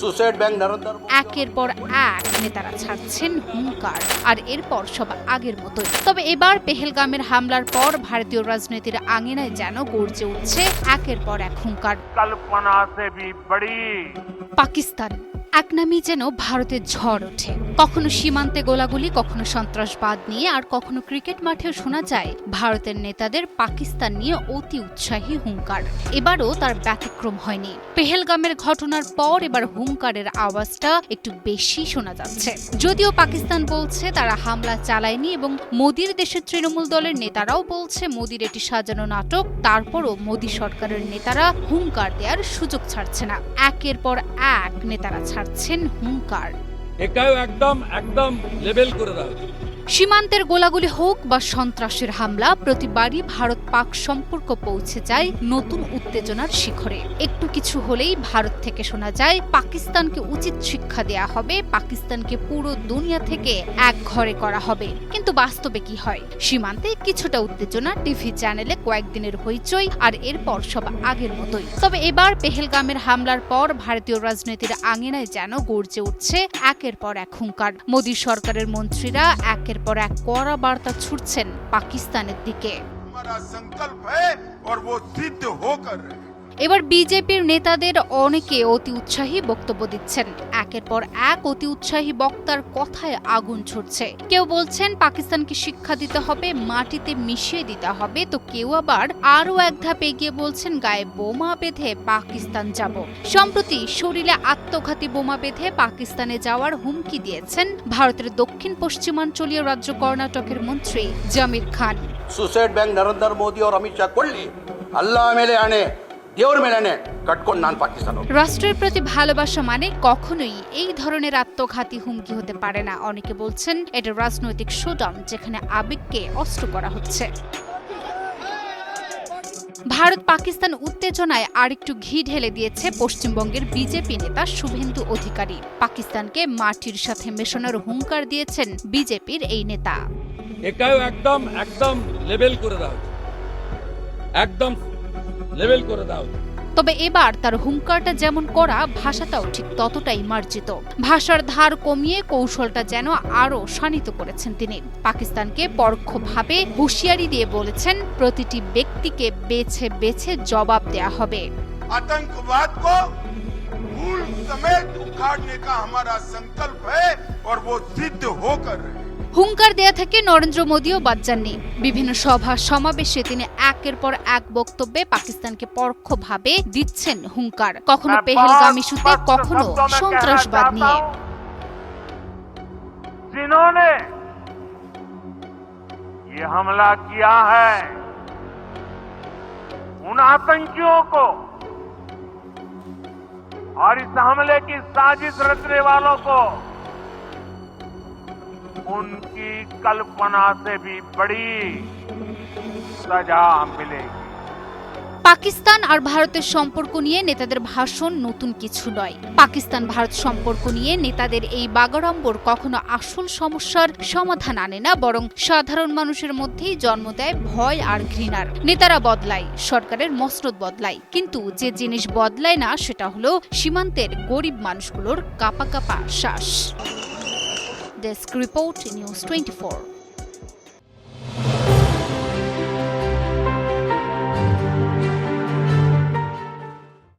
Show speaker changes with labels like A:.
A: Suicide bank Narendra
B: একের পর এক নেতারা ছাড়ছেন হুঙ্কার, আর এরপর সব আগের মতোই। তবে এবার পেহেলগামের হামলার পর ভারতীয় রাজনীতির আঙিনায় যেন গর্জে উঠছে একের পর এক হুঙ্কার।
C: কল্পনা সে ভি বড়ি
B: পাকিস্তান এক নামই যেন ভারতের ঝড় ওঠে। কখনো সীমান্তে গোলাগুলি, কখনো সন্ত্রাসবাদ নিয়ে, আর কখনো ক্রিকেট মাঠেও শোনা যায় ভারতের নেতাদের পাকিস্তান নিয়ে অতি উৎসাহী হুঙ্কার। এবারও তার ব্যতিক্রম হয়নি। পেহেলগামের ঘটনার পর এবার হুঙ্কারের আওয়াজটা একটু বেশি শোনা যাচ্ছে। যদিও পাকিস্তান বলছে তারা হামলা চালায়নি এবং মোদির দেশের তৃণমূল দলের নেতারাও বলছে মোদির এটি সাজানো নাটক, তারপরও মোদি সরকারের নেতারা হুঙ্কার দেওয়ার সুযোগ ছাড়ছে না। একের পর এক নেতারা ছাড়ছেন হুঙ্কার।
D: একদম লেভেল করে দাও।
B: সীমান্তের গোলাগুলি হোক বা সন্ত্রাসের হামলা, প্রতিবারই ভারত পাক সম্পর্ক পৌঁছে যায় নতুন উত্তেজনার শিখরে। একটু কিছু হলেই ভারত থেকে শোনা যায় পাকিস্তানকে উচিত শিক্ষা দেয়া হবে, পাকিস্তানকে পুরো দুনিয়া থেকে এক ঘরে করা হবে। কিন্তু বাস্তবে কি হয়? সীমান্তে কিছুটা উত্তেজনা, টিভি চ্যানেলে কয়েকদিনের হইচই, আর এরপর সব আগের মতোই। তবে এবার পেহেলগামের হামলার পর ভারতীয় রাজনীতির আঙিনায় যেন গর্জে উঠছে একের পর এক হুঙ্কার। মোদী সরকারের মন্ত্রীরা একের পর এক কড়া বার্তা ছুটছেন পাকিস্তানের দিকে। এবার বিজেপির নেতাদের অনেকে অতি উৎসাহী বক্তব্য দিচ্ছেন। একের পর এক অতি উৎসাহী বক্তার কথায় আগুন ছড়ছে। কেউ বলছেন পাকিস্তানকে শিক্ষা দিতে হবে, মাটিতে মিশিয়ে দিতে হবে, তো কেউ আবার আরো এক ধাপ এগিয়ে বলছেন গায়ে বোমা বেঁধে পাকিস্তান যাব। সম্প্রতি শরীরে আত্মঘাতী বোমা বেঁধে পাকিস্তানে যাওয়ার হুমকি দিয়েছেন ভারতের দক্ষিণ পশ্চিমাঞ্চলীয় রাজ্য কর্ণাটকের মন্ত্রী জামির খান।
A: সুসাইড ব্যাংক নরেন্দ্র মোদী আর অমিত শাহ করলে আল্লাহ মেলে আনে দেওর মেলে আনে কাটকোন নান পাকিস্তান।
B: রাষ্ট্রের প্রতি ভালোবাসা মানে কখনোই এই ধরনের আত্মঘাতী হুমকি হতে পারে না। অনেকে বলছেন এটা রাজনৈতিক শোডাউন, যেখানে আবেগকে অস্ত্র করা হচ্ছে। ভারত পাকিস্তান উত্তেজনায় আরেকটু ঘি ঢেলে দিয়েছে পশ্চিমবঙ্গের বিজেপি নেতা শুভেন্দু অধিকারী। পাকিস্তানকে মাটির সাথে মেশানোর হুঙ্কার দিয়েছেন বিজেপির এই নেতা।
D: একদম লেভেল করে দাও, একদম লেভেল করে দাও।
B: তবে এবার তার হুঙ্কারটা যেমন করা, ভাষাটাও ঠিক ততটাই মার্জিত। ভাষার ধার কমিয়ে কৌশলটা যেন আরো শানিত করেছেন তিনি। পাকিস্তানকে পরোক্ষভাবে হুঁশিয়ারি দিয়ে বলেছেন প্রতিটি ব্যক্তিকে বেছে বেছে জবাব দেয়া হবে।
E: आतंकवाद को मूल समेत उखाड़ने का हमारा संकल्प है और वो सिद्ध होकर रहे।
B: হুঙ্কার দেয়া থেকে নরেন্দ্র মোদীও বাদ যাননি। বিভিন্ন সভা সমাবেশে তিনি একের পর এক বক্তব্যে পাকিস্তানকে পরোক্ষভাবে দিচ্ছেন হুঙ্কার, কখনো পেহেলগাম ইস্যুতে, কখনো সন্ত্রাসবাদ নিয়ে।
C: जिन्होंने ये हमला किया है उन आतंकियों को और इस हमले की साजिश रचने वालों को उनकी कल्पना से भी बड़ी सजा मिलेगी।
B: পাকিস্তান আর ভারতের সম্পর্ক নিয়ে নেতাদের ভাষণ নতুন কিছু নয়। পাকিস্তান ভারত সম্পর্ক নিয়ে নেতাদের এই বাগাড়ম্বর কখনো আসল সমস্যার সমাধান আনে না, বরং সাধারণ মানুষের মধ্যেই জন্ম দেয় ভয় আর ঘৃণার। নেতারা বদলায়, সরকারের মসনদ বদলায়, কিন্তু যে জিনিস বদলায় না সেটা হলো সীমান্তের গরিব মানুষগুলোর কাঁপা কাঁপা শ্বাস। Desk report, news 24।